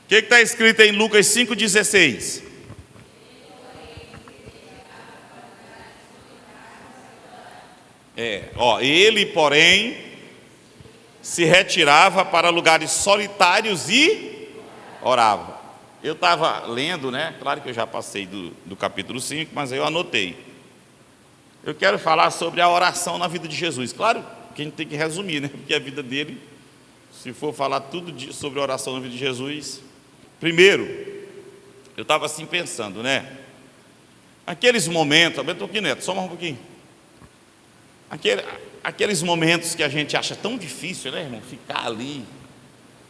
que está escrito em Lucas 5,16? Ele, porém, se retirava para lugares solitários e orava. Eu estava lendo, né? Claro que eu já passei do capítulo 5, mas eu anotei. Eu quero falar sobre a oração na vida de Jesus. Claro que a gente tem que resumir, né? Porque a vida dele, se for falar tudo sobre a oração na vida de Jesus. Primeiro, eu estava assim pensando, né? Aqueles momentos, aumenta um pouquinho, Neto, só mais um pouquinho. Aqueles momentos que a gente acha tão difícil, né, irmão? Ficar ali,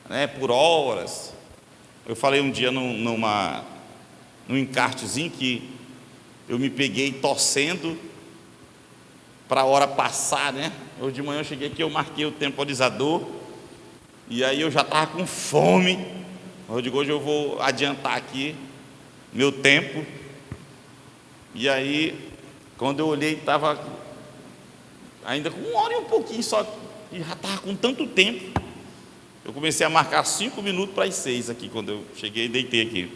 né, por horas. Eu falei um dia num encartezinho que eu me peguei torcendo para a hora passar, né? Hoje de manhã eu cheguei aqui, eu marquei o temporizador, e aí eu já estava com fome. Eu digo, hoje eu vou adiantar aqui meu tempo. E aí, quando eu olhei, estava ainda com 1 hora e um pouquinho só, e já estava com tanto tempo. Eu comecei a marcar 5 minutos para as 6 aqui, quando eu cheguei e deitei aqui.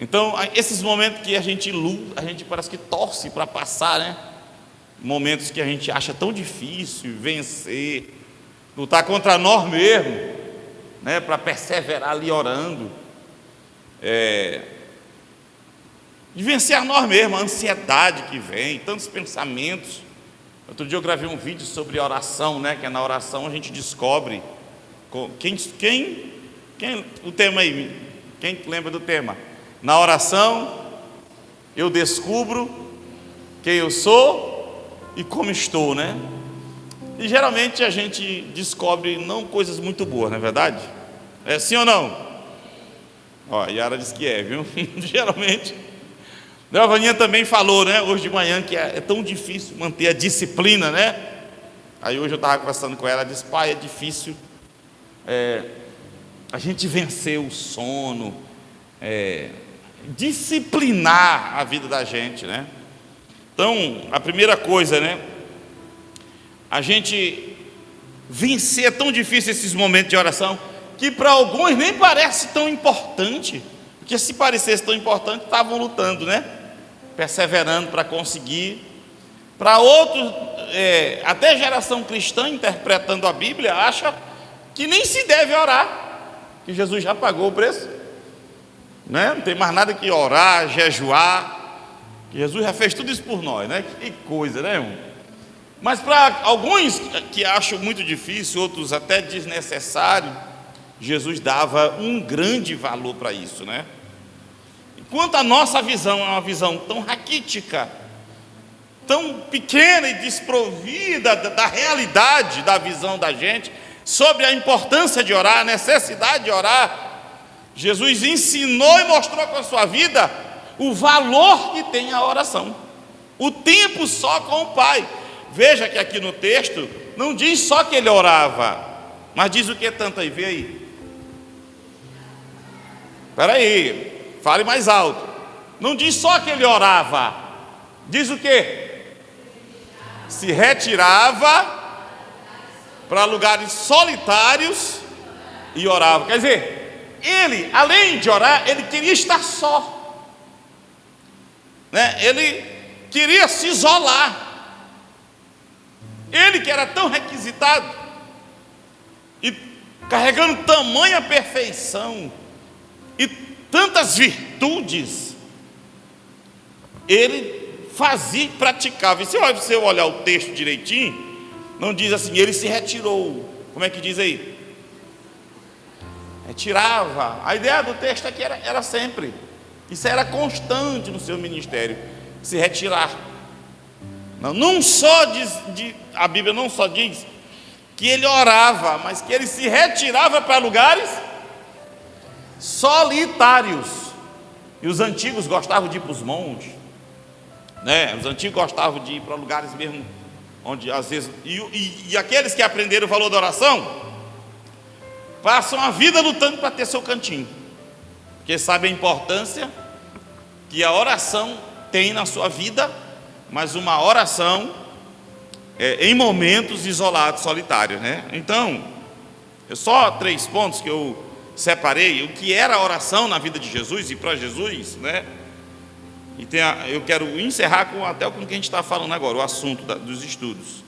Então, esses momentos que a gente luta, a gente parece que torce para passar, né? Momentos que a gente acha tão difícil vencer, lutar contra nós mesmos, né? Para perseverar ali orando, de vencer a nós mesmos, a ansiedade que vem, tantos pensamentos. Outro dia eu gravei um vídeo sobre oração, né? Que na oração a gente descobre quem o tema aí, quem lembra do tema? Na oração eu descubro quem eu sou e como estou, né? E geralmente a gente descobre não coisas muito boas, não é verdade? É sim ou não? Ó, a Yara disse que é, viu? Geralmente. A Vaninha também falou, né, hoje de manhã, que é tão difícil manter a disciplina, né? Aí hoje eu estava conversando com ela, ela disse, pai, é difícil a gente vencer o sono, disciplinar a vida da gente, né? Então, a primeira coisa, né, a gente vencer, é tão difícil esses momentos de oração, que para alguns nem parece tão importante, porque se parecesse tão importante, estavam lutando, né? Perseverando para conseguir. Para outros, até geração cristã, interpretando a Bíblia, acha que nem se deve orar, que Jesus já pagou o preço, né? Não tem mais nada que orar, jejuar, que Jesus já fez tudo isso por nós, né? Que coisa, né, irmão? Mas para alguns que acham muito difícil, outros até desnecessário, Jesus dava um grande valor para isso, né? Enquanto a nossa visão é uma visão tão raquítica, tão pequena e desprovida da realidade da visão da gente, sobre a importância de orar, a necessidade de orar, Jesus ensinou e mostrou com a sua vida o valor que tem a oração, o tempo só com o Pai. Veja que aqui no texto não diz só que ele orava, mas diz o que tanto aí, vê aí. Espera aí, fale mais alto. Não diz só que ele orava, diz o que? Se retirava para lugares solitários e orava. Quer dizer, ele, além de orar, ele queria estar só, né? Ele queria se isolar. Ele que era tão requisitado e carregando tamanha perfeição e tantas virtudes, ele fazia e praticava. E se você olhar o texto direitinho, não diz assim, ele se retirou. Como é que diz aí? Retirava. A ideia do texto aqui era sempre, isso era constante no seu ministério, se retirar. Não só a Bíblia não só diz que ele orava, mas que ele se retirava para lugares solitários. E os antigos gostavam de ir para os montes, né? Os antigos gostavam de ir para lugares mesmo, onde às vezes, e aqueles que aprenderam o valor da oração, passam a vida lutando para ter seu cantinho, porque sabem a importância que a oração tem na sua vida, mas uma oração em momentos isolados, solitários, né? Então, só 3 pontos que eu separei o que era a oração na vida de Jesus e para Jesus, né? E eu quero encerrar até com o que a gente está falando agora, o assunto dos estudos.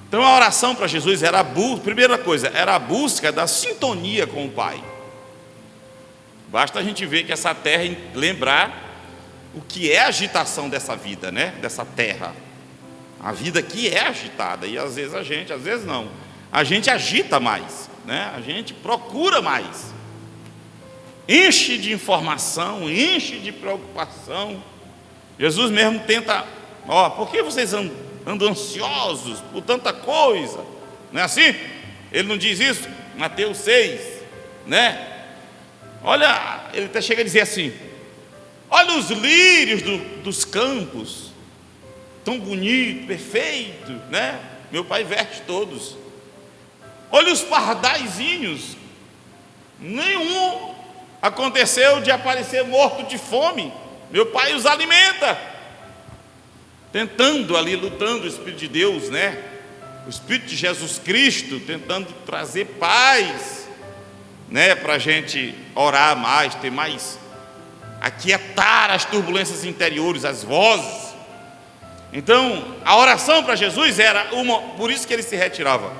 Então a oração para Jesus era primeira coisa, era a busca da sintonia com o Pai. Basta a gente ver que essa terra, lembrar o que é a agitação dessa vida, né? Dessa terra. A vida aqui é agitada, e às vezes às vezes não. A gente agita mais, né? A gente procura mais. Enche de informação, enche de preocupação. Jesus mesmo tenta, por que vocês andam ansiosos por tanta coisa? Não é assim? Ele não diz isso? Mateus 6, né? Olha, ele até chega a dizer assim: olha os lírios dos campos, tão bonito, perfeito, né? Meu Pai veste todos. Olha os pardaizinhos, nenhum aconteceu de aparecer morto de fome. Meu Pai os alimenta. Tentando ali, lutando o Espírito de Deus, né? O Espírito de Jesus Cristo, tentando trazer paz, né? Para a gente orar mais, ter mais, aquietar as turbulências interiores, as vozes. Então, a oração para Jesus era por isso que ele se retirava.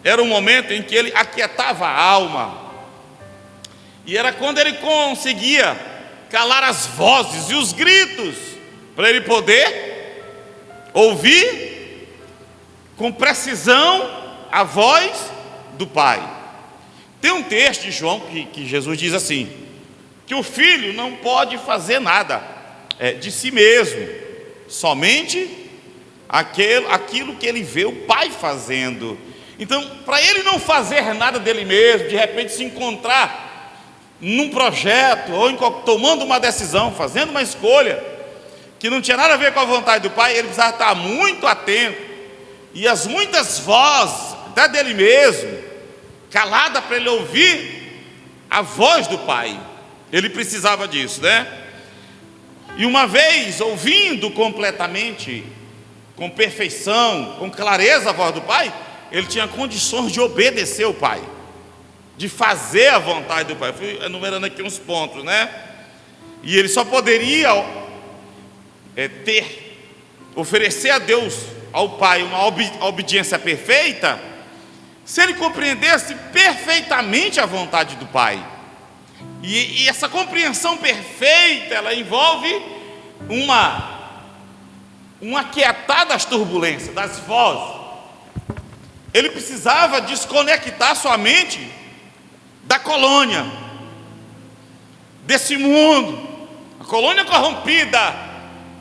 Era um momento em que ele aquietava a alma. E era quando ele conseguia calar as vozes e os gritos, para ele poder ouvir com precisão a voz do Pai. Tem um texto de João que Jesus diz assim, que o filho não pode fazer nada de si mesmo, somente aquilo que ele vê o Pai fazendo. Então, para ele não fazer nada dele mesmo, de repente se encontrar num projeto, ou tomando uma decisão, fazendo uma escolha, que não tinha nada a ver com a vontade do Pai, ele precisava estar muito atento, e as muitas vozes, até dele mesmo, calada para ele ouvir a voz do Pai, ele precisava disso, né? E uma vez, ouvindo completamente, com perfeição, com clareza a voz do Pai, ele tinha condições de obedecer o Pai, de fazer a vontade do Pai. Eu fui enumerando aqui uns pontos, né? E ele só poderia oferecer a Deus, ao Pai, uma obediência perfeita, se ele compreendesse perfeitamente a vontade do Pai. E essa compreensão perfeita, ela envolve uma aquietar das turbulências, das vozes. Ele precisava desconectar sua mente da colônia, desse mundo, a colônia corrompida,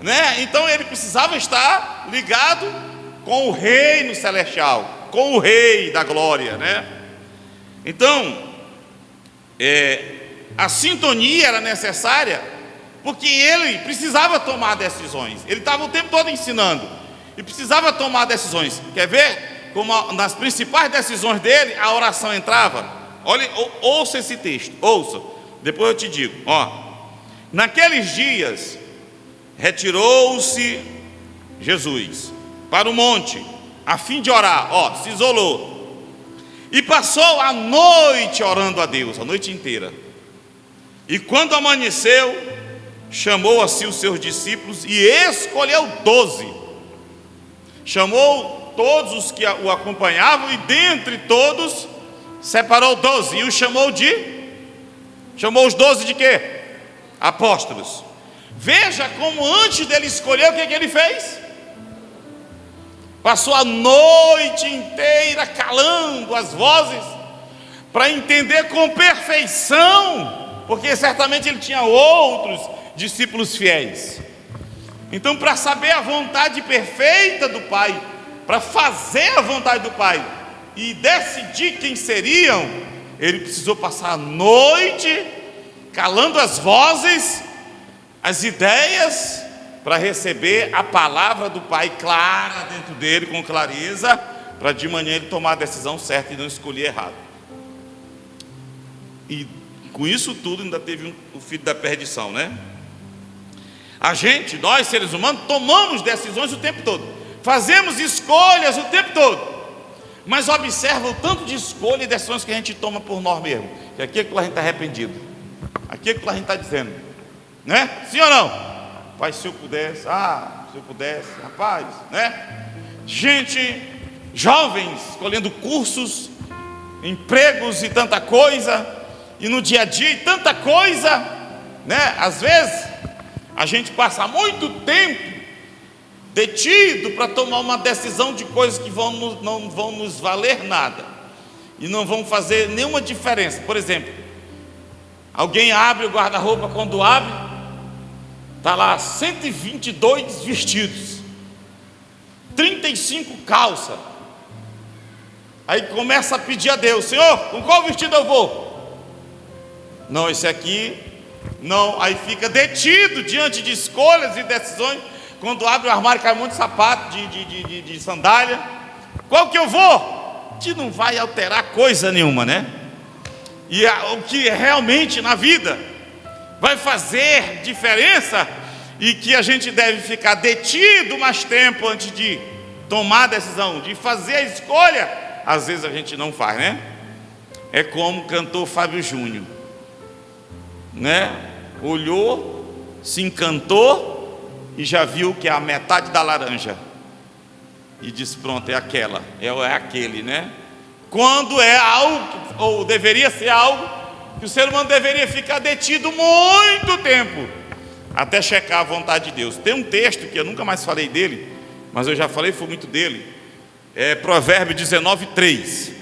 né? Então ele precisava estar ligado com o reino celestial, com o rei da glória, né? Então, a sintonia era necessária, porque ele precisava tomar decisões. Ele estava o tempo todo ensinando e precisava tomar decisões. Quer ver como nas principais decisões dele a oração entrava? Olha, ouça esse texto, ouça, depois eu te digo. Naqueles dias retirou-se Jesus para o monte a fim de orar, se isolou e passou a noite orando a Deus, a noite inteira. E quando amanheceu, chamou a si os seus discípulos e escolheu 12. Chamou todos os que o acompanhavam e dentre todos separou 12 e os chamou os 12 de quê? Apóstolos. Veja como antes dele escolher, o que ele fez? Passou a noite inteira calando as vozes para entender com perfeição, porque certamente ele tinha outros discípulos fiéis. Então, para saber a vontade perfeita do Pai, para fazer a vontade do Pai e decidir quem seriam, ele precisou passar a noite calando as vozes, as ideias, para receber a palavra do Pai clara dentro dele, com clareza, para de manhã ele tomar a decisão certa e não escolher errado. E com isso tudo ainda teve o filho da perdição, né? Nós seres humanos, tomamos decisões o tempo todo, fazemos escolhas o tempo todo, Mas observa o tanto de escolha e decisões que a gente toma por nós mesmos, que aqui é que a gente está arrependido, aqui é que a gente está dizendo, né? Sim ou não? Pai, se eu pudesse, rapaz, né? Gente, jovens escolhendo cursos, empregos e tanta coisa, e no dia a dia e tanta coisa, né? Às vezes a gente passa muito tempo detido para tomar uma decisão de coisas que não vão nos valer nada e não vão fazer nenhuma diferença. Por exemplo, alguém abre o guarda-roupa, quando abre, está lá 122 vestidos, 35 calças. Aí começa a pedir a Deus: Senhor, com qual vestido eu vou? Não, esse aqui não. Aí fica detido diante de escolhas e decisões. Quando abre o armário, cai um monte de sapato, de sandália. Qual que eu vou? Que não vai alterar coisa nenhuma, né? E o que realmente na vida vai fazer diferença, e que a gente deve ficar detido mais tempo antes de tomar a decisão, de fazer a escolha, às vezes a gente não faz, né? É como o cantor Fábio Júnior, né? Olhou, se encantou e já viu que é a metade da laranja e diz: pronto, é aquela, é aquele, né? Quando é algo, ou deveria ser algo, que o ser humano deveria ficar detido muito tempo até checar a vontade de Deus. Tem um texto que eu nunca mais falei dele, mas eu já falei, foi muito dele, é Provérbio 19:3.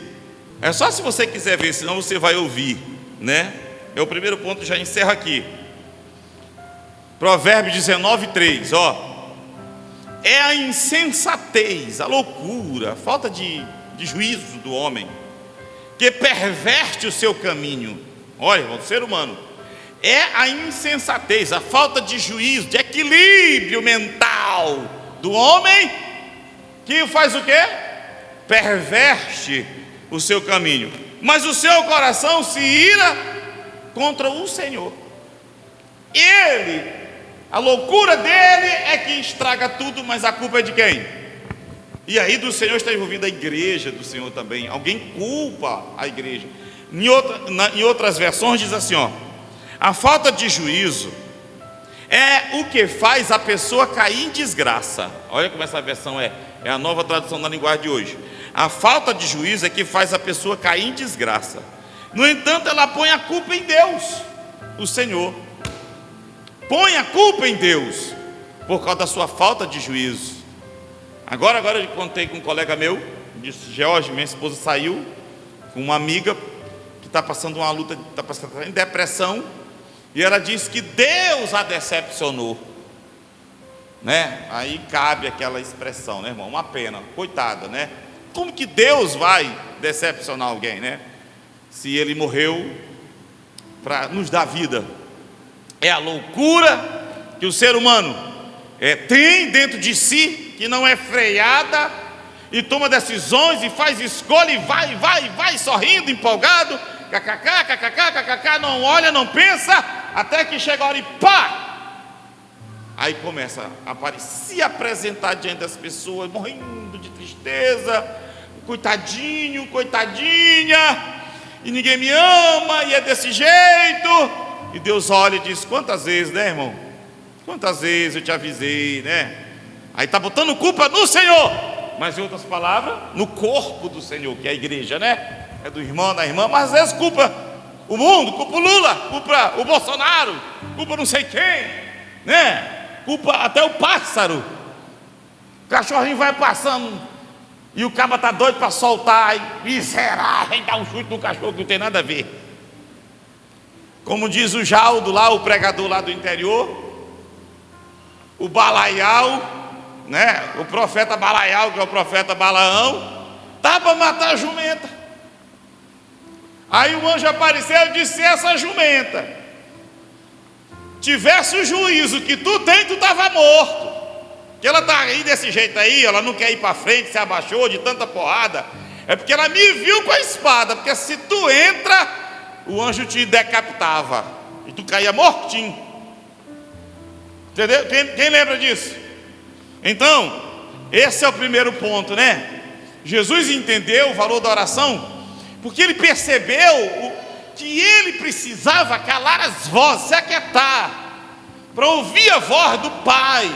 É só se você quiser ver, senão você vai ouvir, né? É o primeiro ponto, já encerro aqui. Provérbio 19:3, ó. É a insensatez, a loucura, a falta de juízo do homem que perverte o seu caminho. Olha, o ser humano, é a insensatez, a falta de juízo, de equilíbrio mental do homem, que faz o quê? Perverte o seu caminho, mas o seu coração se ira contra o Senhor. A loucura dele é que estraga tudo, mas a culpa é de quem? E aí do Senhor está envolvida a igreja do Senhor também. Alguém culpa a igreja. Em outras versões diz assim, ó: a falta de juízo é o que faz a pessoa cair em desgraça. Olha como essa versão é a nova tradução da linguagem de hoje. A falta de juízo é que faz a pessoa cair em desgraça. No entanto, ela põe a culpa em Deus, o Senhor. Põe a culpa em Deus por causa da sua falta de juízo. Agora eu contei com um colega meu, disse: George, minha esposa saiu com uma amiga que está passando uma luta, está passando em depressão, e ela disse que Deus a decepcionou, né? Aí cabe aquela expressão, né, irmão? Uma pena, coitada, né? Como que Deus vai decepcionar alguém, né? Se Ele morreu para nos dar vida. É a loucura que o ser humano tem dentro de si, que não é freada, e toma decisões e faz escolha, e vai sorrindo, empolgado, kkk, não olha, não pensa, até que chega a hora e pá! Aí começa a se apresentar diante das pessoas, morrendo de tristeza, coitadinho, coitadinha, e ninguém me ama, e é desse jeito. E Deus olha e diz: quantas vezes, né, irmão? Quantas vezes eu te avisei, né? Aí está botando culpa no Senhor, mas em outras palavras, no corpo do Senhor, que é a igreja, né? É do irmão, da irmã, mas às vezes culpa o mundo, culpa o Lula, culpa o Bolsonaro, culpa não sei quem, né? Culpa até o pássaro. O cachorrinho vai passando e o cabo está doido para soltar, e miserável, dá um chute no cachorro que não tem nada a ver. Como diz o Jaldo lá, o pregador lá do interior, o Balaial, né? O profeta Balaial, que é o profeta Balaão, estava para matar a jumenta. Aí o anjo apareceu e disse: se essa jumenta tivesse o juízo que tu tem, tu estava morto. Que ela está aí desse jeito aí, ela não quer ir para frente, se abaixou de tanta porrada. É porque ela me viu com a espada, porque se tu entra, o anjo te decapitava e tu caía mortinho. Entendeu? Quem lembra disso? Então, esse é o primeiro ponto, né? Jesus entendeu o valor da oração, porque ele percebeu que ele precisava calar as vozes, se aquietar, para ouvir a voz do Pai.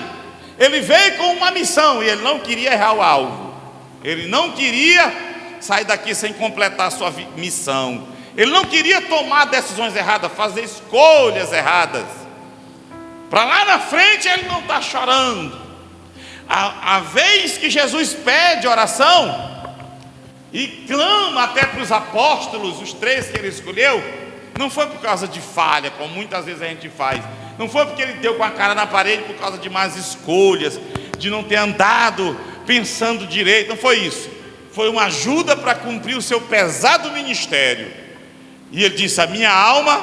Ele veio com uma missão e ele não queria errar o alvo. Ele não queria sair daqui sem completar a sua missão. Ele não queria tomar decisões erradas, fazer escolhas erradas, para lá na frente ele não estar chorando. A vez que Jesus pede oração e clama até para os apóstolos, os 3 que ele escolheu, não foi por causa de falha, como muitas vezes a gente faz. Não foi porque ele deu com a cara na parede por causa de más escolhas, de não ter andado pensando direito. Não foi isso. Foi uma ajuda para cumprir o seu pesado ministério. E ele disse: a minha alma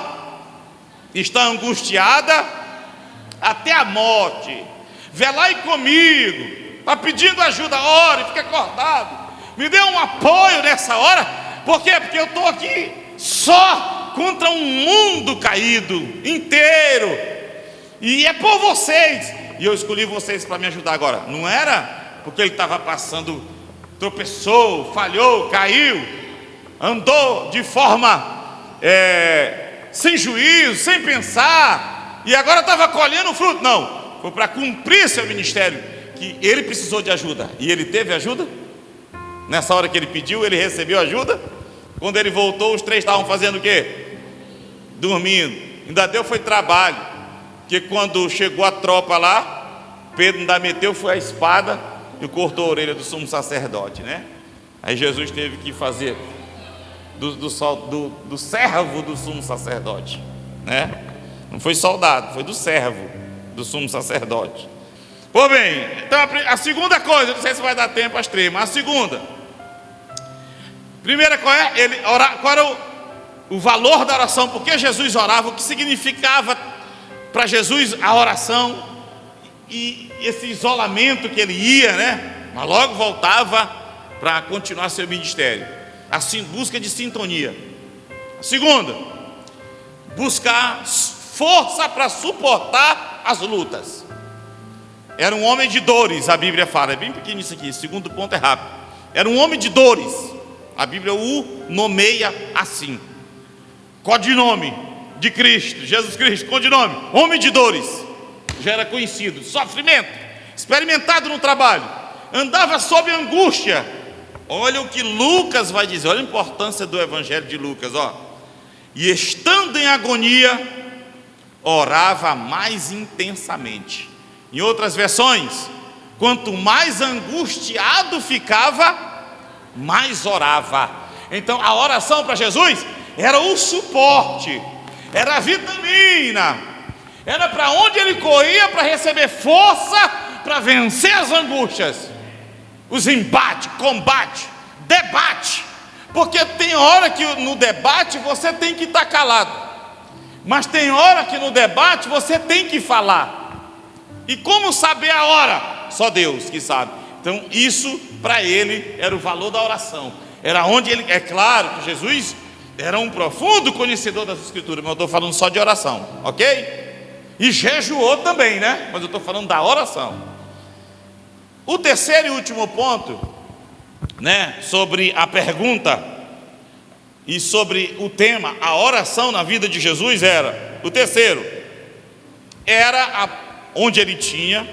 está angustiada até a morte. Velai comigo. Está pedindo ajuda, ore, fique acordado. Me dê um apoio nessa hora. Por quê? Porque eu estou aqui só contra um mundo caído inteiro. E é por vocês. E eu escolhi vocês para me ajudar agora. Não era porque ele estava passando, tropeçou, falhou, caiu, andou de forma sem juízo, sem pensar, e agora estava colhendo o fruto. Não, foi para cumprir seu ministério que ele precisou de ajuda. E ele teve ajuda. Nessa hora que ele pediu, ele recebeu ajuda. Quando ele voltou, os 3 estavam fazendo o quê? Dormindo. Ainda deu foi trabalho, porque quando chegou a tropa lá, Pedro ainda meteu foi a espada e cortou a orelha do sumo sacerdote, né? Aí Jesus teve que fazer do servo do sumo sacerdote, né? Não foi soldado, foi do servo do sumo sacerdote. Pois bem, então a segunda coisa, não sei se vai dar tempo às 3, mas a segunda, primeira, qual era o valor da oração? Porque Jesus orava, o que significava para Jesus a oração, e esse isolamento que ele ia, né? Mas logo voltava para continuar seu ministério. Assim, busca de sintonia. A segunda, buscar força para suportar as lutas. Era um homem de dores, a Bíblia fala. É bem pequeno isso aqui, segundo ponto é rápido. Era um homem de dores. A Bíblia o nomeia assim. Codinome de Cristo, Jesus Cristo, codinome, homem de dores. Já era conhecido, sofrimento, experimentado no trabalho, andava sob angústia. Olha o que Lucas vai dizer, olha a importância do Evangelho de Lucas, ó. E estando em agonia, orava mais intensamente. Em outras versões, quanto mais angustiado ficava, mais orava. Então a oração para Jesus era o suporte, era a vitamina, era para onde ele corria para receber força para vencer as angústias, os embates, combate, debate. Porque tem hora que no debate você tem que estar calado, mas tem hora que no debate você tem que falar. E como saber a hora? Só Deus que sabe. Então isso para ele era o valor da oração. Era onde ele, é claro que Jesus era um profundo conhecedor das Escrituras, mas eu estou falando só de oração, ok? E jejuou também, né? Mas eu estou falando da oração. O terceiro e último ponto, né, sobre a pergunta e sobre o tema, a oração na vida de Jesus era, o terceiro, era onde ele tinha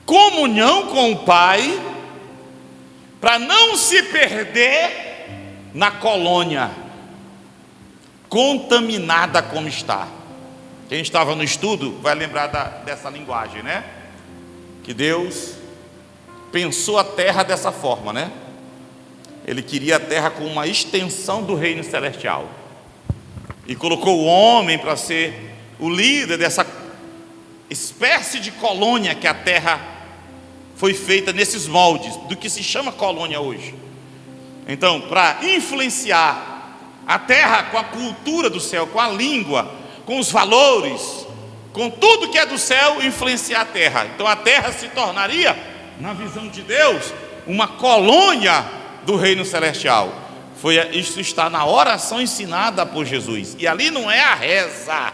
comunhão com o Pai, para não se perder na colônia, contaminada como está. Quem estava no estudo vai lembrar dessa linguagem, né? Que Deus pensou a terra dessa forma, né? Ele queria a terra como uma extensão do reino celestial, e colocou o homem para ser o líder dessa espécie de colônia que a terra foi feita nesses moldes, do que se chama colônia hoje. Então, para influenciar a terra com a cultura do céu, com a língua, com os valores, com tudo que é do céu, influenciar a terra. Então a terra se tornaria, na visão de Deus, uma colônia do reino celestial. Isso está na oração ensinada por Jesus. E ali não é a reza,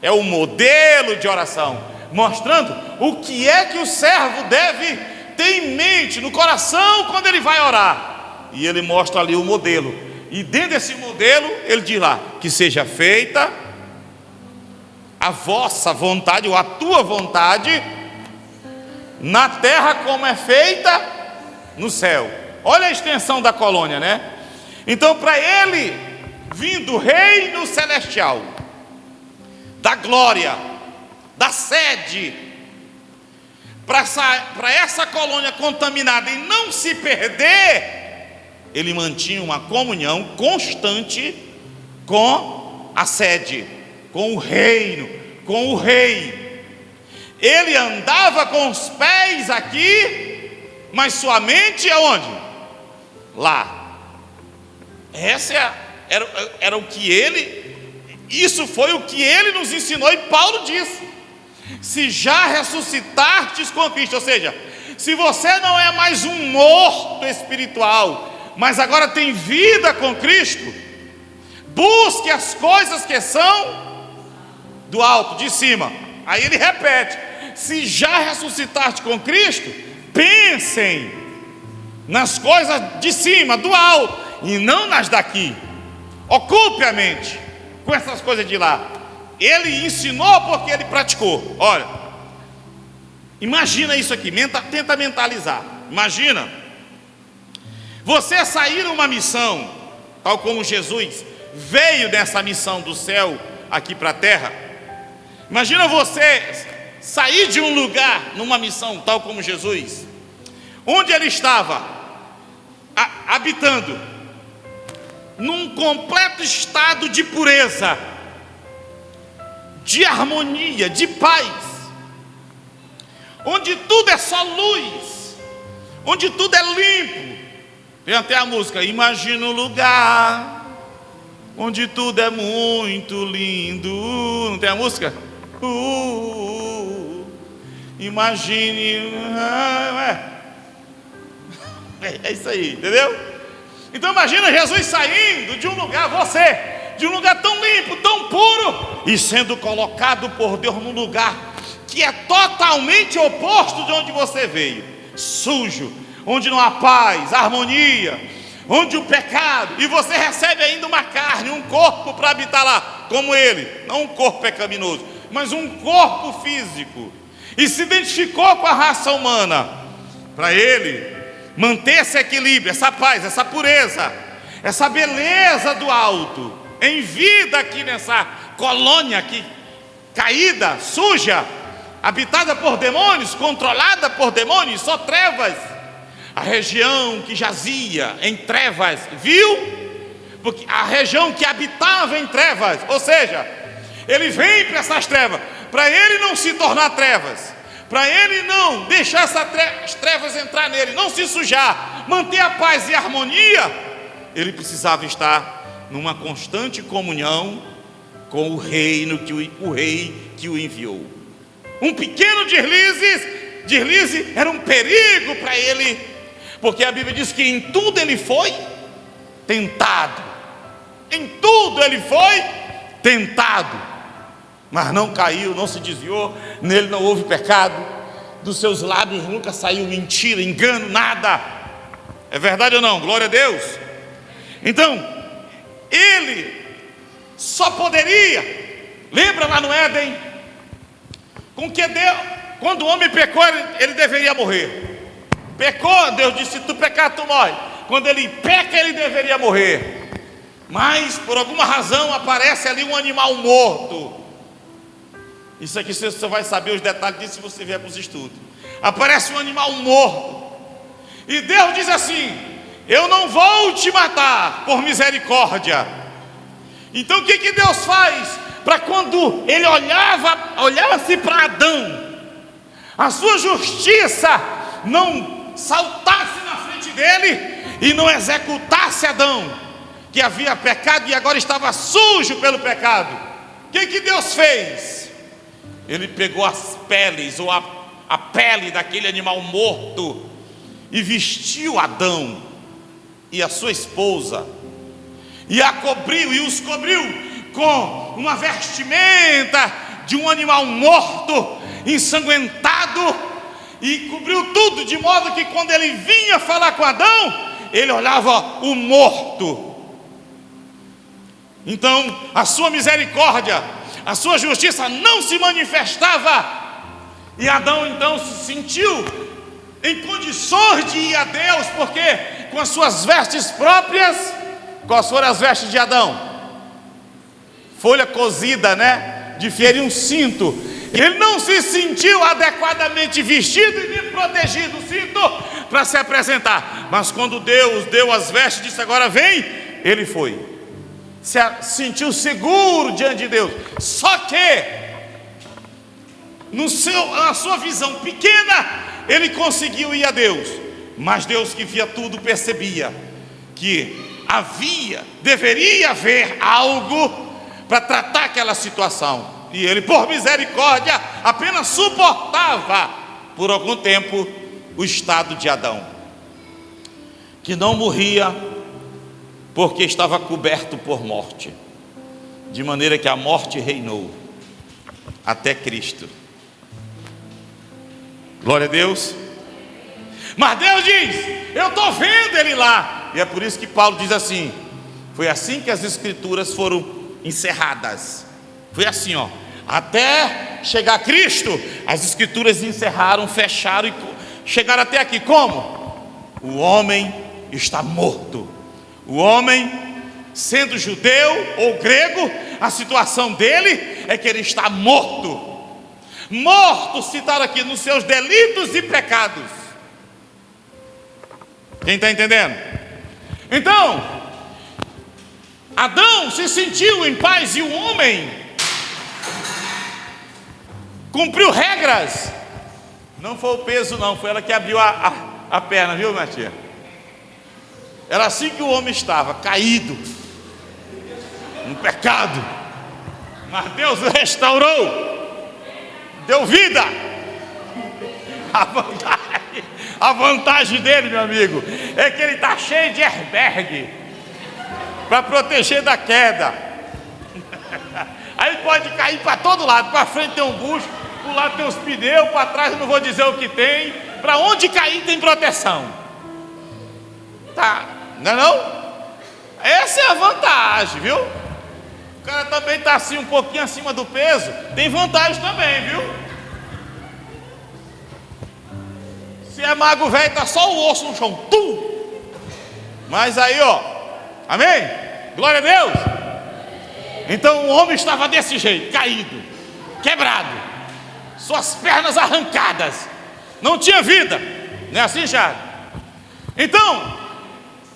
é o modelo de oração, mostrando o que é que o servo deve ter em mente, no coração, quando ele vai orar. E ele mostra ali o modelo. E dentro desse modelo, ele diz lá: que seja feita a vossa vontade, ou a tua vontade, na terra como é feita no céu. Olha a extensão da colônia, né? Então, para ele, vindo o reino celestial, da glória, da sede, para essa colônia contaminada e não se perder, ele mantinha uma comunhão constante com a sede, com o reino, com o rei. Ele andava com os pés aqui, mas sua mente aonde? Lá. Era o que isso foi o que ele nos ensinou, e Paulo disse: se já ressuscitastes com Cristo, ou seja, se você não é mais um morto espiritual, mas agora tem vida com Cristo, busque as coisas que são do alto, de cima. Aí ele repete: se já ressuscitaste com Cristo, pensem nas coisas de cima, do alto, e não nas daqui. Ocupe a mente com essas coisas de lá. Ele ensinou porque ele praticou. Olha, imagina isso aqui, tenta mentalizar. Imagina você sair numa missão, tal como Jesus veio dessa missão do céu aqui para a terra. Imagina você sair de um lugar numa missão, tal como Jesus, onde ele estava habitando, num completo estado de pureza, de harmonia, de paz, onde tudo é só luz, onde tudo é limpo. Tem até a música: imagina um lugar onde tudo é muito lindo. Não tem a música? Imagine. É isso aí, entendeu? Então imagina Jesus saindo de um lugar, de um lugar tão limpo, tão puro, e sendo colocado por Deus num lugar que é totalmente oposto de onde você veio, sujo, onde não há paz, harmonia, onde o pecado, e você recebe ainda uma carne, um corpo para habitar lá, como ele, não um corpo pecaminoso, mas um corpo físico, e se identificou com a raça humana. Para ele manter esse equilíbrio, essa paz, essa pureza, essa beleza do alto, em vida aqui nessa colônia aqui, caída, suja, habitada por demônios, controlada por demônios, só trevas, a região que jazia em trevas, viu? Porque a região que habitava em trevas, ou seja, ele vem para essas trevas, para ele não se tornar trevas, para ele não deixar as trevas entrar nele, não se sujar, manter a paz e a harmonia, ele precisava estar numa constante comunhão com o reino, o rei que o enviou. Um pequeno deslize era um perigo para ele, porque a Bíblia diz que em tudo ele foi tentado, em tudo ele foi tentado, mas não caiu, não se desviou, nele não houve pecado, dos seus lábios nunca saiu mentira, engano, nada. É verdade ou não? Glória a Deus. Então, ele só poderia, lembra lá no Éden, com que Deus, quando o homem pecou, ele deveria morrer. Pecou, Deus disse: se tu pecar, tu morre. Quando ele peca, ele deveria morrer. Mas por alguma razão aparece ali um animal morto. Isso aqui você só vai saber os detalhes disso se você vier para os estudos. Aparece um animal morto, e Deus diz assim: eu não vou te matar por misericórdia. Então o que Deus faz? Para quando ele olhava-se para Adão, a sua justiça não saltasse na frente dele e não executasse Adão, que havia pecado e agora estava sujo pelo pecado. O que Deus fez? Ele pegou as peles, ou a pele daquele animal morto, e vestiu Adão e a sua esposa, e a cobriu, e os cobriu com uma vestimenta de um animal morto, ensanguentado, e cobriu tudo, de modo que quando ele vinha falar com Adão, ele olhava o morto. Então a sua misericórdia, a sua justiça não se manifestava, e Adão então se sentiu em condições de ir a Deus, porque com as suas vestes próprias. Quais foram as vestes de Adão? Folha cozida, né? De ferir um cinto. Ele não se sentiu adequadamente vestido e nem protegido o cinto para se apresentar. Mas quando Deus deu as vestes, disse: agora vem, ele foi. Se sentiu seguro diante de Deus. Só que na sua visão pequena, ele conseguiu ir a Deus. Mas Deus, que via tudo, percebia que deveria haver algo para tratar aquela situação. E ele, por misericórdia, apenas suportava por algum tempo o estado de Adão, que não morria porque estava coberto por morte, de maneira que a morte reinou até Cristo. Glória a Deus. Mas Deus diz: eu estou vendo ele lá. E é por isso que Paulo diz assim: foi assim que as escrituras foram encerradas. Foi assim, ó, até chegar a Cristo, as escrituras encerraram, fecharam e chegaram até aqui. Como? O homem está morto. O homem, sendo judeu ou grego, a situação dele é que ele está morto. Morto, citado aqui, nos seus delitos e pecados. Quem está entendendo? Então, Adão se sentiu em paz, e o homem cumpriu regras. Não foi o peso, não, foi ela que abriu a perna, viu, minha tia? Era assim que o homem estava, caído no pecado. Mas Deus o restaurou, deu vida. A vantagem dele, meu amigo, é que ele está cheio de airbag para proteger da queda. Aí pode cair para todo lado. Para frente tem um bucho, para o lado tem os pneus, para trás eu não vou dizer o que tem. Para onde cair tem proteção. Tá, não é não? Essa é a vantagem, viu? O cara também está assim um pouquinho acima do peso, tem vantagem também, viu? Se é mago velho, está só o osso no chão. Mas aí, ó, amém? Glória a Deus. Então o homem estava desse jeito, caído, quebrado, suas pernas arrancadas, não tinha vida, não é assim, Thiago? Então,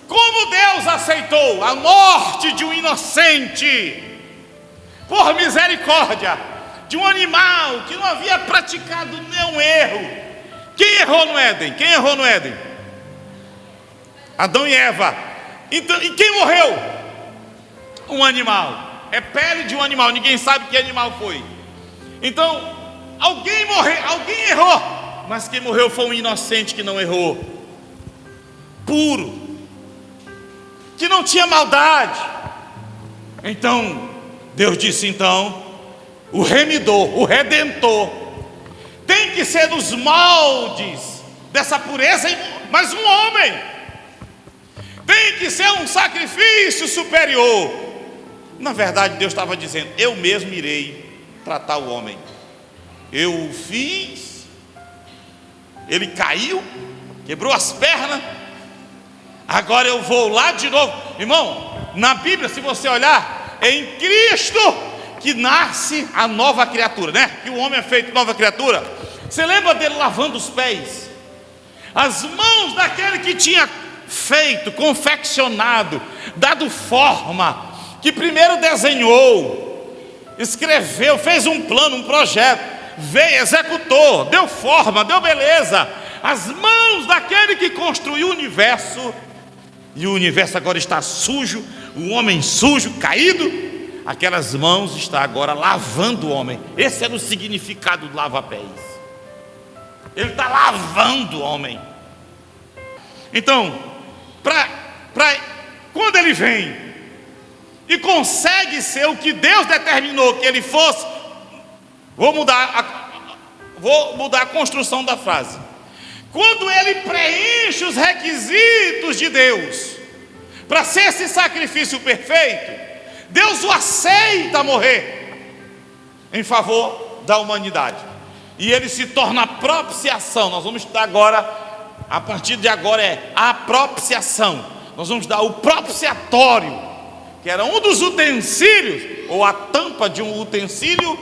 como Deus aceitou a morte de um inocente, por misericórdia, de um animal que não havia praticado nenhum erro. Quem errou no Éden? Quem errou no Éden? Adão e Eva. Então, e quem morreu? Um animal. É pele de um animal, ninguém sabe que animal foi. Então, alguém morreu, alguém errou, mas quem morreu foi um inocente que não errou, puro, que não tinha maldade. Então, Deus disse: então, o remidor, o redentor, tem que ser dos moldes dessa pureza, mas um homem. Tem que ser um sacrifício superior. Na verdade, Deus estava dizendo: eu mesmo irei tratar o homem. Eu o fiz, ele caiu, quebrou as pernas, agora eu vou lá de novo. Irmão, na Bíblia, se você olhar, é em Cristo que nasce a nova criatura, né? Que o homem é feito nova criatura. Você lembra dele lavando os pés? As mãos daquele que tinha feito, confeccionado, dado forma, que primeiro desenhou, escreveu, fez um plano, um projeto, veio, executou, deu forma, deu beleza. As mãos daquele que construiu o universo, e o universo agora está sujo, o homem sujo, caído, aquelas mãos estão agora lavando o homem. Esse era o significado do lava-pés. Ele está lavando o homem. Então, quando ele vem e consegue ser o que Deus determinou que ele fosse, vou mudar a construção da frase. quando ele preenche os requisitos de Deus para ser esse sacrifício perfeito, Deus o aceita morrer em favor da humanidade, e ele se torna a propiciação. Nós vamos estudar agora, a partir de agora é a propiciação. Nós vamos dar o propiciatório, que era um dos utensílios, ou a tampa de um utensílio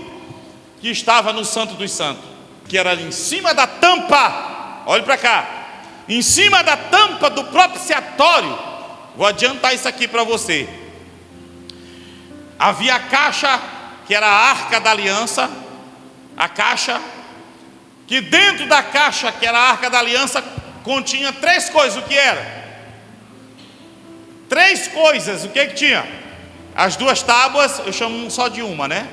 que estava no Santo dos Santos, que era em cima da tampa. Olhe para cá, em cima da tampa do propiciatório. Vou adiantar isso aqui para você. Havia a caixa, que era a arca da aliança, a caixa, que dentro da caixa, que era a arca da aliança, continha três coisas. O que era? Três coisas. O que tinha? As duas tábuas, eu chamo só de uma, né?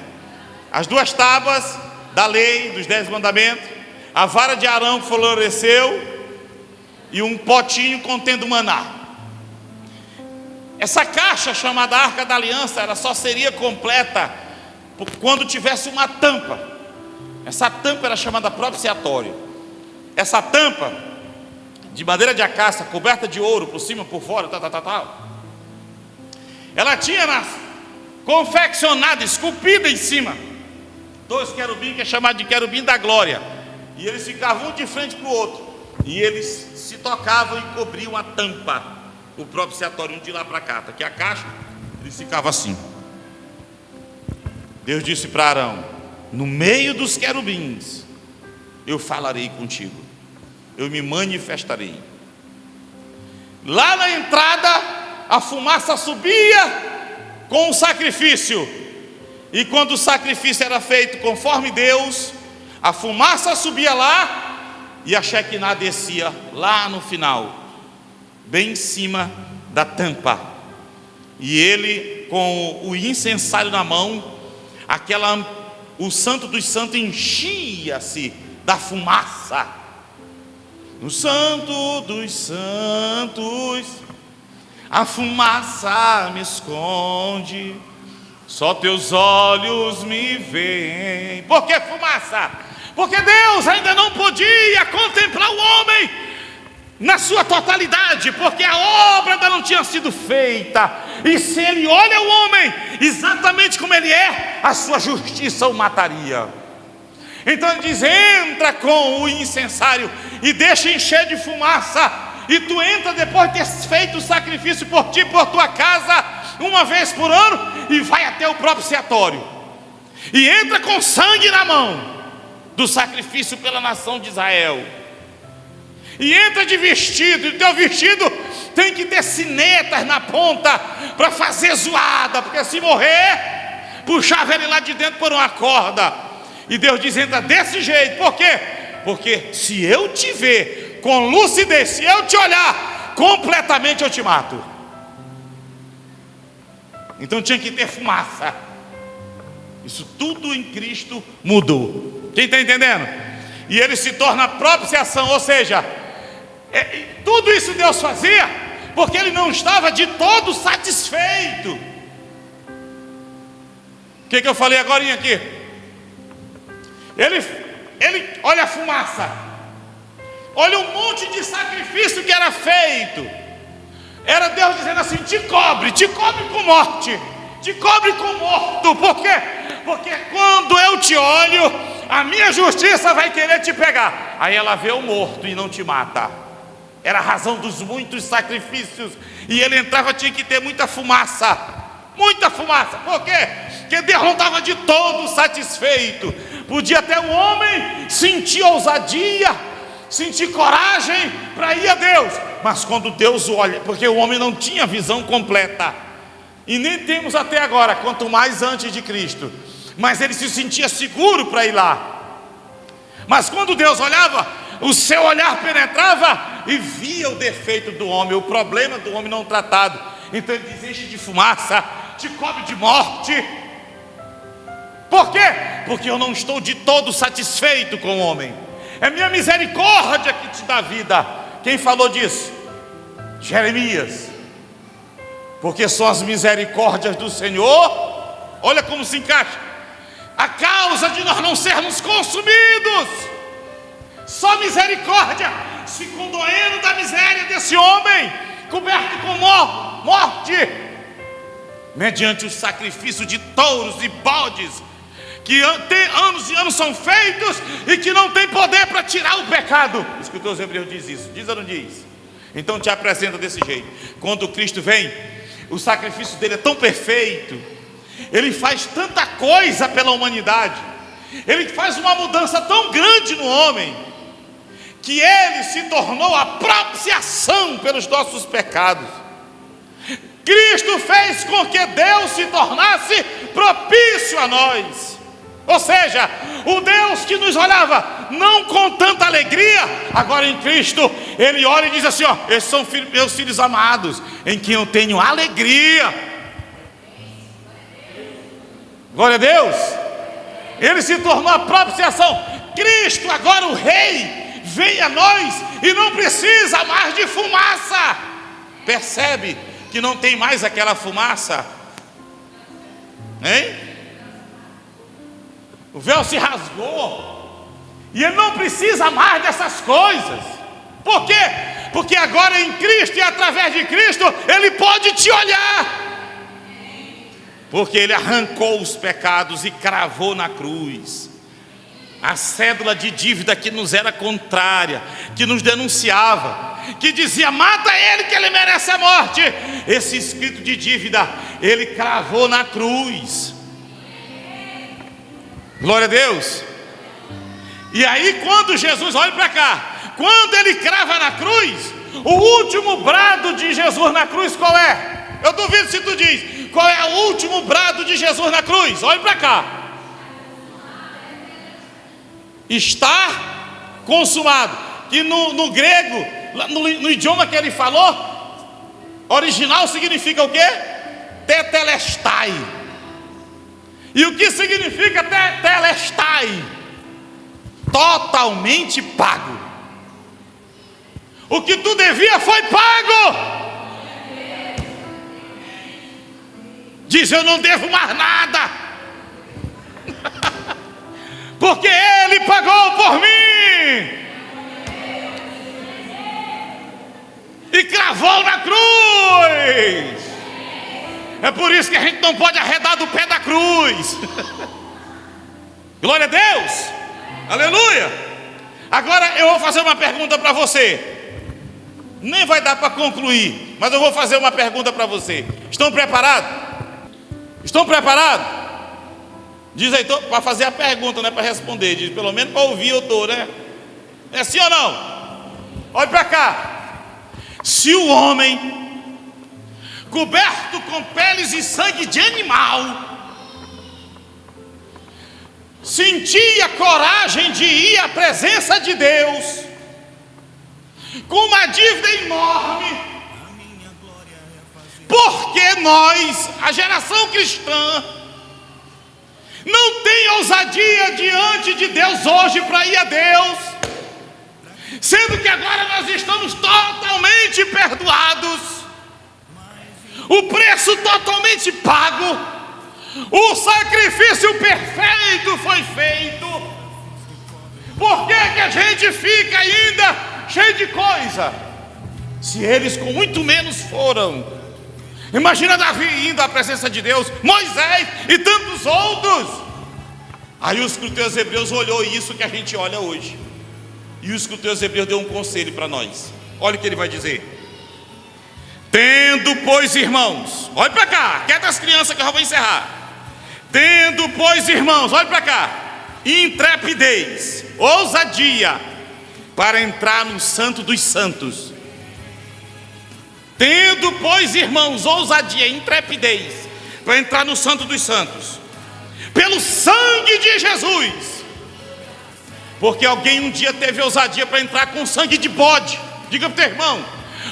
As duas tábuas da lei, dos 10 mandamentos, a vara de Arão que floresceu, e um potinho contendo maná. Essa caixa chamada Arca da Aliança, ela só seria completa quando tivesse uma tampa. Essa tampa era chamada propiciatório. Essa tampa, de madeira de acácia, coberta de ouro, por cima, por fora, ela tinha confeccionada, esculpida em cima, 2 querubins, que é chamado de querubim da glória. E eles ficavam um de frente para o outro, e eles se tocavam e cobriam a tampa, o propiciatório, um de lá para cá. Tá aqui a caixa, eles ficavam assim. Deus disse para Arão: no meio dos querubins eu falarei contigo, eu me manifestarei. Lá na entrada a fumaça subia com o sacrifício, e quando o sacrifício era feito conforme Deus, a fumaça subia lá, e a Shekinah descia lá no final, bem em cima da tampa. E ele, com o incensário na mão, o Santo dos Santos enchia-se da fumaça. No Santo dos Santos, a fumaça me esconde, só teus olhos me veem. Por que fumaça? Porque Deus ainda não podia contemplar o homem na sua totalidade, porque a obra ainda não tinha sido feita. E se ele olha o homem exatamente como ele é, a sua justiça o mataria. Então ele diz: entra com o incensário e deixa encher de fumaça, e tu entra depois de ter feito o sacrifício por ti, por tua casa, uma vez por ano, e vai até o propiciatório, e entra com sangue na mão do sacrifício pela nação de Israel, e entra de vestido, e o teu vestido tem que ter sinetas na ponta para fazer zoada, porque se morrer, puxava ele lá de dentro por uma corda. E Deus diz: entra desse jeito. Por quê? Porque se eu te ver com lucidez, se eu te olhar completamente, eu te mato. Então tinha que ter fumaça. Isso tudo em Cristo mudou. Quem está entendendo? E ele se torna a propiciação, ou seja, tudo isso Deus fazia porque ele não estava de todo satisfeito. O que eu falei agora aqui? Ele olha a fumaça, olha um monte de sacrifício que era feito. Era Deus dizendo assim: te cobre com morte, te cobre com morto. Por quê? Porque quando eu te olho, a minha justiça vai querer te pegar. Aí ela vê o morto e não te mata. Era a razão dos muitos sacrifícios. E ele entrava, tinha que ter muita fumaça. Muita fumaça. Por quê? Porque Deus não estava de todo satisfeito. Podia até o homem sentir ousadia, sentir coragem para ir a Deus, mas quando Deus olha, porque o homem não tinha visão completa, e nem temos até agora, quanto mais antes de Cristo, mas ele se sentia seguro para ir lá. Mas quando Deus olhava, o seu olhar penetrava e via o defeito do homem, o problema do homem não tratado. Então ele diz: enche de fumaça, te cobre de morte. Por quê? Porque eu não estou de todo satisfeito com o homem. É minha misericórdia que te dá vida. Quem falou disso? Jeremias. Porque são as misericórdias do Senhor. Olha como se encaixa. A causa de nós não sermos consumidos. Só misericórdia, se condoendo da miséria desse homem, coberto com morte, mediante o sacrifício de touros e bodes, que anos e anos são feitos e que não tem poder para tirar o pecado. O escritor aos Hebreus diz isso, diz ou não diz? Então te apresenta desse jeito. Quando Cristo vem, o sacrifício dele é tão perfeito, ele faz tanta coisa pela humanidade, ele faz uma mudança tão grande no homem, que ele se tornou a propiciação pelos nossos pecados. Cristo fez com que Deus se tornasse propício a nós. Ou seja, o Deus que nos olhava não com tanta alegria, agora em Cristo ele olha e diz assim: ó, esses são meus filhos amados, em quem eu tenho alegria. Glória a Deus. Ele se tornou a propiciação. Cristo, agora o Rei, vem a nós e não precisa mais de fumaça. Percebe que não tem mais aquela fumaça, hein? O véu se rasgou e ele não precisa mais dessas coisas. Por quê? Porque agora em Cristo e através de Cristo ele pode te olhar, porque ele arrancou os pecados e cravou na cruz a cédula de dívida que nos era contrária, que nos denunciava, que dizia: mata ele que ele merece a morte. Esse escrito de dívida ele cravou na cruz. Glória a Deus. E aí quando Jesus, olha para cá, quando ele crava na cruz, o último brado de Jesus na cruz qual é? Eu duvido se tu diz qual é o último brado de Jesus na cruz. Olha para cá: está consumado. Que no grego, no idioma que ele falou, original significa o quê? Tetelestai. E o que significa tetelestai? Totalmente pago. O que tu devia foi pago. Diz: eu não devo mais nada, porque ele pagou por mim e cravou na cruz. É por isso que a gente não pode arredar do pé da cruz. Glória a Deus, aleluia. Agora eu vou fazer uma pergunta para você. Nem vai dar para concluir, mas eu vou fazer uma pergunta para você. Estão preparados? Estão preparados? Diz aí, para fazer a pergunta, não é para responder. Diz, pelo menos para ouvir eu estou, né? É sim ou não? Olha para cá. Se o homem coberto com peles e sangue de animal sentia coragem de ir à presença de Deus com uma dívida enorme, porque nós, a geração cristã, não tem ousadia diante de Deus hoje para ir a Deus, sendo que agora nós estamos totalmente perdoados, o preço totalmente pago, o sacrifício perfeito foi feito. Por que a gente fica ainda cheio de coisa, se eles com muito menos foram? Imagina Davi indo à presença de Deus, Moisés e tantos outros. Aí o escritor aos Hebreus olhou isso que a gente olha hoje, e o escritor aos Hebreus deu um conselho para nós. Olha o que ele vai dizer: tendo, pois, irmãos, olha para cá, quieta as crianças que eu já vou encerrar. Tendo, pois, irmãos, olha para cá, intrepidez, ousadia para entrar no santo dos santos. Tendo, pois, irmãos, ousadia, intrepidez para entrar no santo dos santos, pelo sangue de Jesus. Porque alguém um dia teve ousadia para entrar com sangue de bode. Diga para o teu irmão: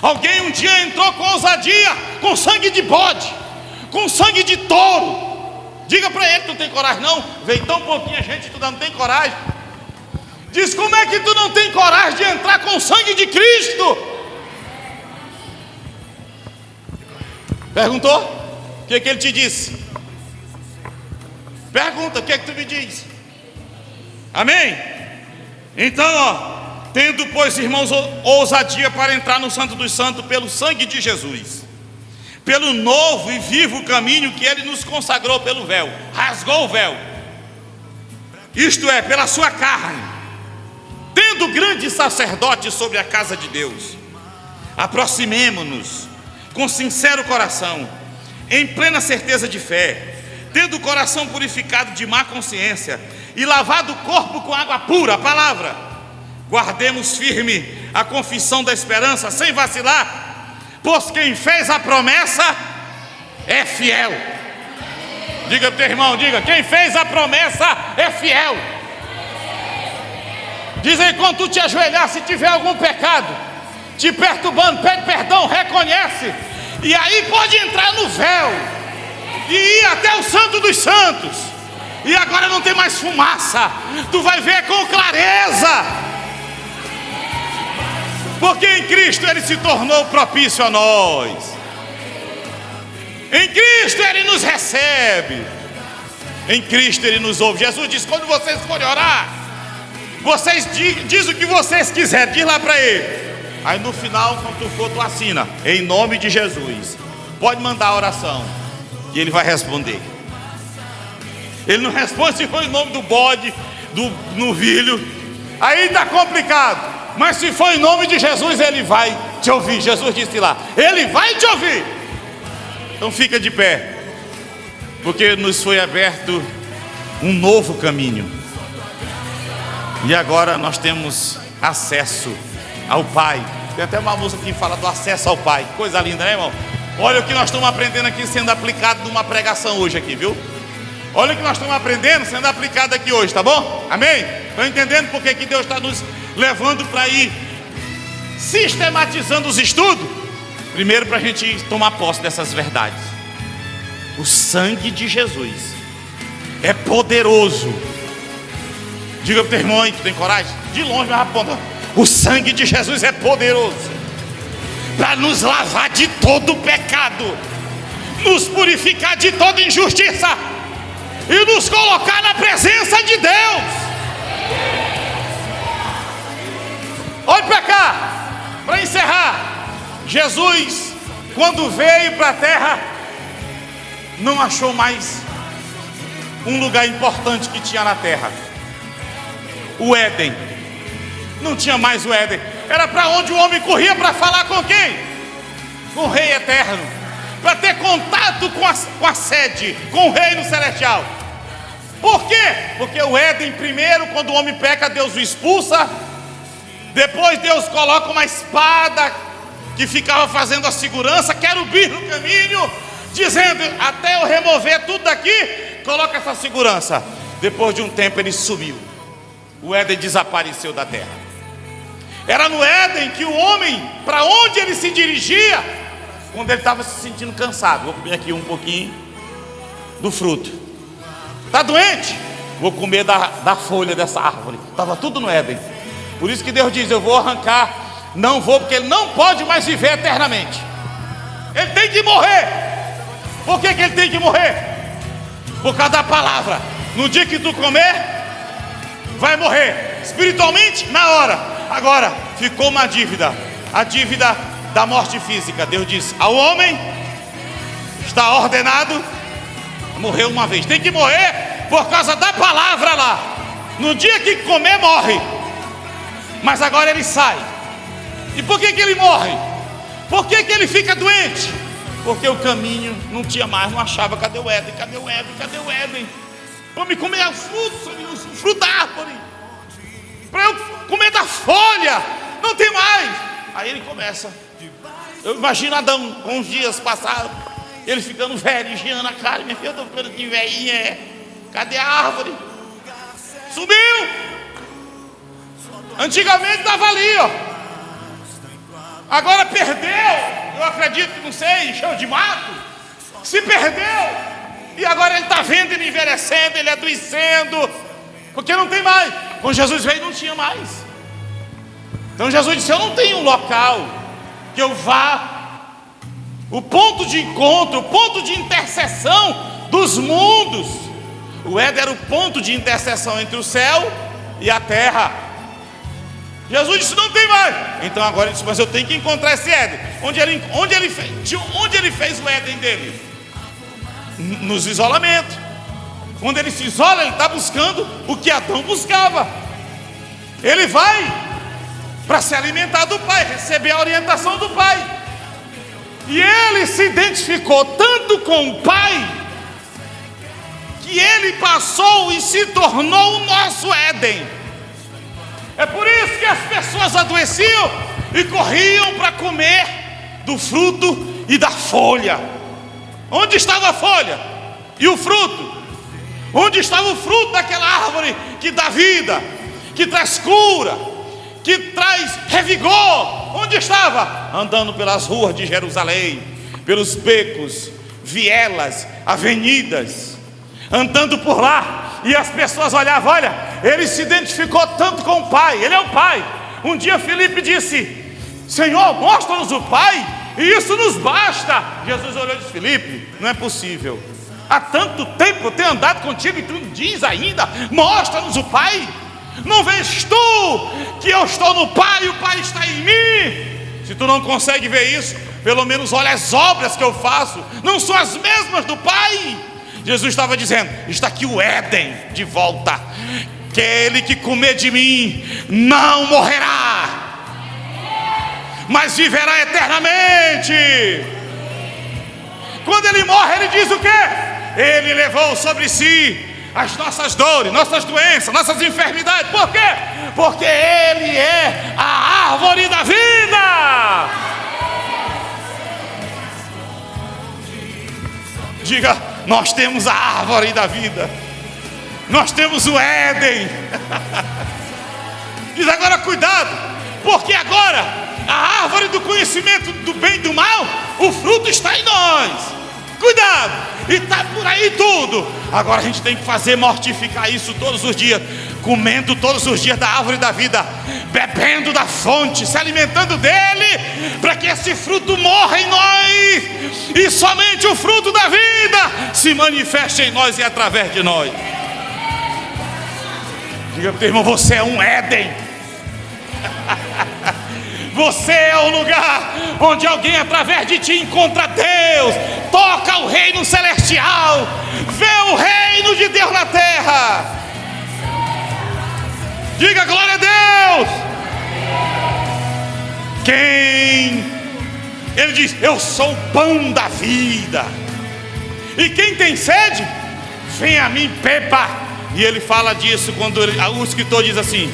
alguém um dia entrou com ousadia com sangue de bode, com sangue de touro. Diga para ele: tu não tem coragem não? Veio tão pouquinha gente, tu não tem coragem. Diz: como é que tu não tem coragem de entrar com o sangue de Cristo? Perguntou? O que ele te disse? Pergunta, o que tu me diz? Amém? Então, Tendo, pois, irmãos, ousadia para entrar no Santo dos Santos pelo sangue de Jesus, pelo novo e vivo caminho que Ele nos consagrou pelo véu, rasgou o véu, isto é, pela sua carne, tendo grande sacerdote sobre a casa de Deus, aproximemo-nos com sincero coração, em plena certeza de fé, tendo o coração purificado de má consciência e lavado o corpo com água pura, a palavra. Guardemos firme a confissão da esperança, sem vacilar, pois quem fez a promessa é fiel. Diga para o teu irmão, diga, quem fez a promessa é fiel. Diz aí, quando tu te ajoelhar, se tiver algum pecado te perturbando, pede perdão, reconhece, e aí pode entrar no véu e ir até o Santo dos Santos, e agora não tem mais fumaça, tu vai ver com clareza, porque em Cristo Ele se tornou propício a nós. Em Cristo Ele nos recebe. Em Cristo Ele nos ouve. Jesus disse, quando vocês forem orar, vocês diz o que vocês quiserem, diz lá para Ele. Aí no final, quando tu for, tu assina, em nome de Jesus. Pode mandar a oração, e Ele vai responder. Ele não responde se for em nome do bode, do novilho, aí está complicado. Mas se for em nome de Jesus, Ele vai te ouvir. Jesus disse lá, Ele vai te ouvir. Então fica de pé, porque nos foi aberto um novo caminho, e agora nós temos acesso ao Pai. Tem até uma música que fala do acesso ao Pai. Coisa linda, né, irmão? Olha o que nós estamos aprendendo aqui sendo aplicado numa pregação hoje aqui, viu? Olha o que nós estamos aprendendo sendo aplicado aqui hoje, tá bom? Amém? Estão entendendo por que Deus está nos levando para ir sistematizando os estudos? Primeiro, para a gente tomar posse dessas verdades. O sangue de Jesus é poderoso. Diga para o teu irmão aí, tu tem coragem? De longe, mas aponta. O sangue de Jesus é poderoso para nos lavar de todo pecado, nos purificar de toda injustiça e nos colocar na presença de Deus. Olha para cá, para encerrar. Jesus, quando veio para a terra, não achou mais um lugar importante que tinha na terra. O Éden. Não tinha mais o Éden. Era para onde o homem corria para falar com quem? Com o Rei Eterno, para ter contato com a sede, com o Reino Celestial. Por quê? Porque o Éden, primeiro, quando o homem peca, Deus o expulsa. Depois Deus coloca uma espada que ficava fazendo a segurança, querubim no caminho, dizendo, até eu remover tudo daqui, coloca essa segurança. Depois de um tempo ele sumiu. O Éden desapareceu da terra. Era no Éden que o homem, para onde ele se dirigia, quando ele estava se sentindo cansado. Vou comer aqui um pouquinho do fruto. Está doente? Vou comer da folha dessa árvore. Estava tudo no Éden. Por isso que Deus diz, eu vou arrancar. Não vou, porque ele não pode mais viver eternamente. Ele tem que morrer. Por que ele tem que morrer? Por causa da palavra. No dia que tu comer, vai morrer. Espiritualmente, na hora. Agora, ficou uma dívida. A dívida da morte física. Deus diz, ao homem está ordenado morrer uma vez. Tem que morrer por causa da palavra lá. No dia que comer, morre. Mas agora ele sai. E por que ele morre? Por que ele fica doente? Porque o caminho não tinha mais, não achava. Cadê o Éden? Cadê o Éden? Cadê o Éden? Para me comer o fruto da árvore, para eu comer da folha, não tem mais. Aí ele começa. Eu imagino Adão com uns dias passados, ele ficando velho, enchendo a cara. Minha filha, eu estou ficando aqui velhinha. Cadê a árvore? Subiu. Antigamente estava ali, ó. Agora perdeu. Eu acredito que, não sei, encheu de mato. Se perdeu. E agora ele está vendo ele envelhecendo, ele adoecendo, porque não tem mais. Quando Jesus veio, não tinha mais. Então Jesus disse, eu não tenho um local que eu vá. O ponto de encontro, o ponto de interseção dos mundos. O Éden era o ponto de interseção entre o céu e a terra. Jesus disse: não tem mais. Então agora ele disse: mas eu tenho que encontrar esse Éden. Onde ele fez o Éden dele? Nos isolamentos. Quando ele se isola, ele está buscando o que Adão buscava. Ele vai para se alimentar do Pai, receber a orientação do Pai. E ele se identificou tanto com o Pai, que ele passou e se tornou o nosso Éden. É por isso que as pessoas adoeciam e corriam para comer do fruto e da folha. Onde estava a folha e o fruto? Onde estava o fruto daquela árvore que dá vida, que traz cura, que traz revigor? Onde estava? Andando pelas ruas de Jerusalém, pelos becos, vielas, avenidas, andando por lá, e as pessoas olhavam: olha, ele se identificou tanto com o Pai, ele é o Pai. Um dia Filipe disse: Senhor, mostra-nos o Pai, e isso nos basta. Jesus olhou e disse: Filipe, não é possível. Há tanto tempo eu tenho andado contigo e tu diz ainda: mostra-nos o Pai. Não vês tu que eu estou no Pai e o Pai está em mim? Se tu não consegue ver isso, pelo menos olha as obras que eu faço, não são as mesmas do Pai? Jesus estava dizendo: está aqui o Éden de volta. Aquele que comer de mim não morrerá, mas viverá eternamente. Quando ele morre, ele diz o quê? Ele levou sobre si as nossas dores, nossas doenças, nossas enfermidades. Por quê? Porque ele é a árvore da vida. Diga: nós temos a árvore da vida, nós temos o Éden. Diz agora: cuidado, porque agora a árvore do conhecimento do bem e do mal, o fruto está em nós. Cuidado, e está por aí tudo. Agora a gente tem que mortificar isso todos os dias, comendo todos os dias da árvore da vida, bebendo da fonte, se alimentando dele, para que esse fruto morra em nós, e somente o fruto da vida se manifeste em nós e através de nós. Diga para o teu irmão: você é um Éden. Você é o lugar onde alguém através de ti encontra Deus, toca o reino celestial, vê o reino de Deus na terra. Diga glória a Deus. Ele diz: eu sou o pão da vida, e quem tem sede, vem a mim, beba. E ele fala disso quando o escritor diz assim: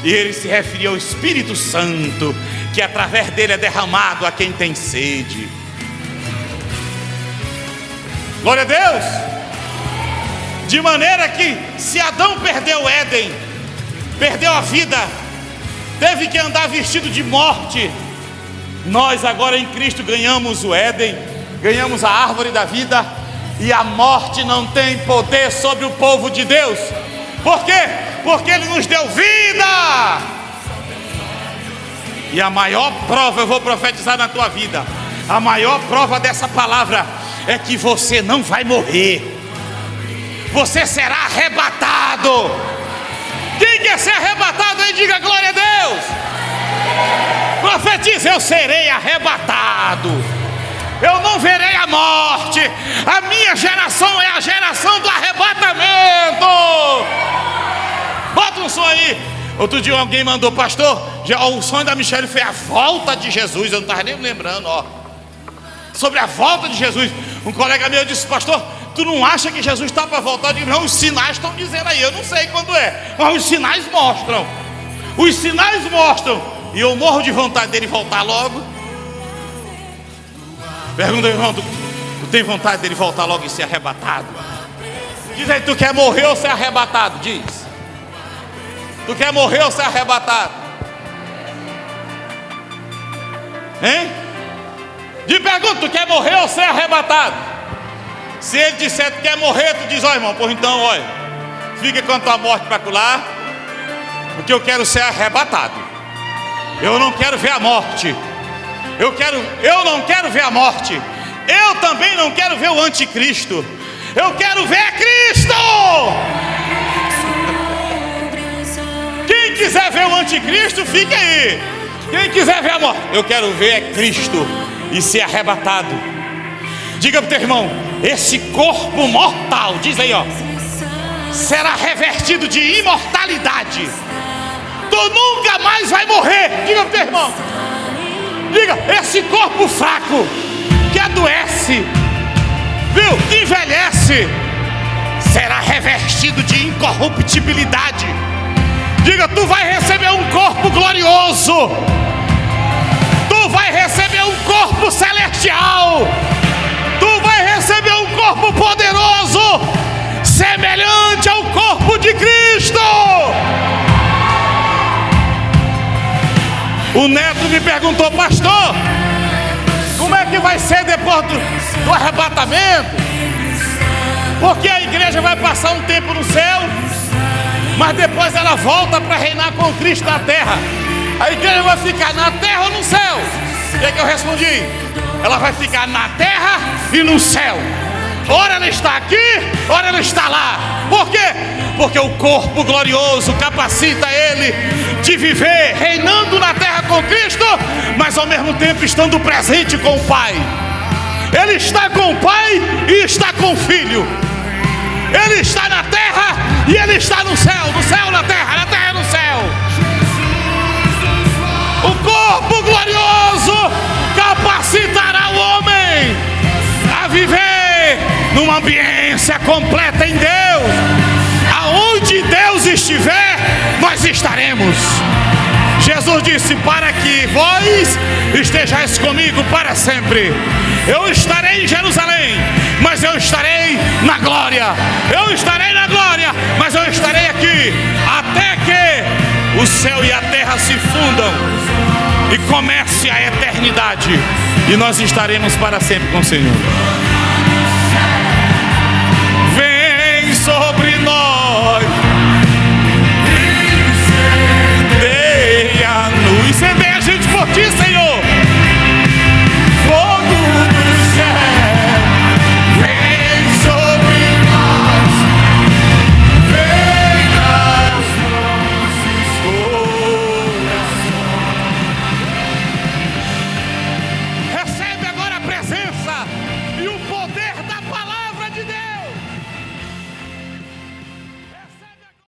e ele se referia ao Espírito Santo, que através dele é derramado a quem tem sede. Glória a Deus. De maneira que, se Adão perdeu o Éden, perdeu a vida, teve que andar vestido de morte, nós agora em Cristo ganhamos o Éden, ganhamos a árvore da vida, e a morte não tem poder sobre o povo de Deus. Por quê? Porque ele nos deu vida. E a maior prova, eu vou profetizar na tua vida, a maior prova dessa palavra é que você não vai morrer, você será arrebatado. Quem quer ser arrebatado aí, diga glória a Deus. Profetiza: eu serei arrebatado, eu não verei a morte. A minha geração é a geração do arrebatamento. Bota um som aí. Outro dia alguém mandou: pastor, o sonho da Michele foi a volta de Jesus. Eu não estava nem lembrando, sobre a volta de Jesus. Um colega meu disse: pastor, tu não acha que Jesus está para voltar? Eu digo: não, os sinais estão dizendo aí, eu não sei quando é, mas os sinais mostram. Os sinais mostram. E eu morro de vontade dele voltar logo. Pergunta, irmão, tu tem vontade dele voltar logo e ser arrebatado? Diz aí: tu quer morrer ou ser arrebatado? Diz. Tu quer morrer ou ser arrebatado? Hein? De pergunta: tu quer morrer ou ser arrebatado? Se ele disser que quer morrer, tu diz: ó, irmão, por então, olha, fica com a tua morte para colar, porque eu quero ser arrebatado. Eu não quero ver a morte. Eu não quero ver a morte. Eu também não quero ver o anticristo. Eu quero ver Cristo. Quem quiser ver o anticristo, anticristo, fique aí. Quem quiser ver a morte, eu quero ver é Cristo e ser arrebatado. Diga para o teu irmão: esse corpo mortal, diz aí, ó, será revestido de imortalidade. Tu nunca mais vai morrer. Diga para o teu irmão. Diga: esse corpo fraco, que adoece, viu, que envelhece, será revestido de incorruptibilidade. Diga: tu vai receber um corpo glorioso. Tu vai receber um corpo celestial. Tu vai receber um corpo poderoso, semelhante ao corpo de Cristo. O neto me perguntou: pastor, como é que vai ser depois do arrebatamento? Porque a igreja vai passar um tempo no céu, mas depois ela volta para reinar com Cristo na terra. A igreja vai ficar na terra ou no céu? O que é que eu respondi? Ela vai ficar na terra e no céu. Ora ela está aqui, ora ela está lá. Por quê? Porque o corpo glorioso capacita ele de viver reinando na terra com Cristo, mas ao mesmo tempo estando presente com o Pai. Ele está com o Pai e está com o Filho. Ele está na terra e ele está no céu na terra e no céu. O corpo glorioso capacitará o homem a viver numa ambiência completa em Deus. Aonde Deus estiver, nós estaremos. Jesus disse: para que vós estejais comigo para sempre. Eu estarei em Jerusalém, mas eu estarei na glória. Eu estarei na glória, mas eu estarei aqui, até que o céu e a terra se fundam e comece a eternidade, e nós estaremos para sempre com o Senhor.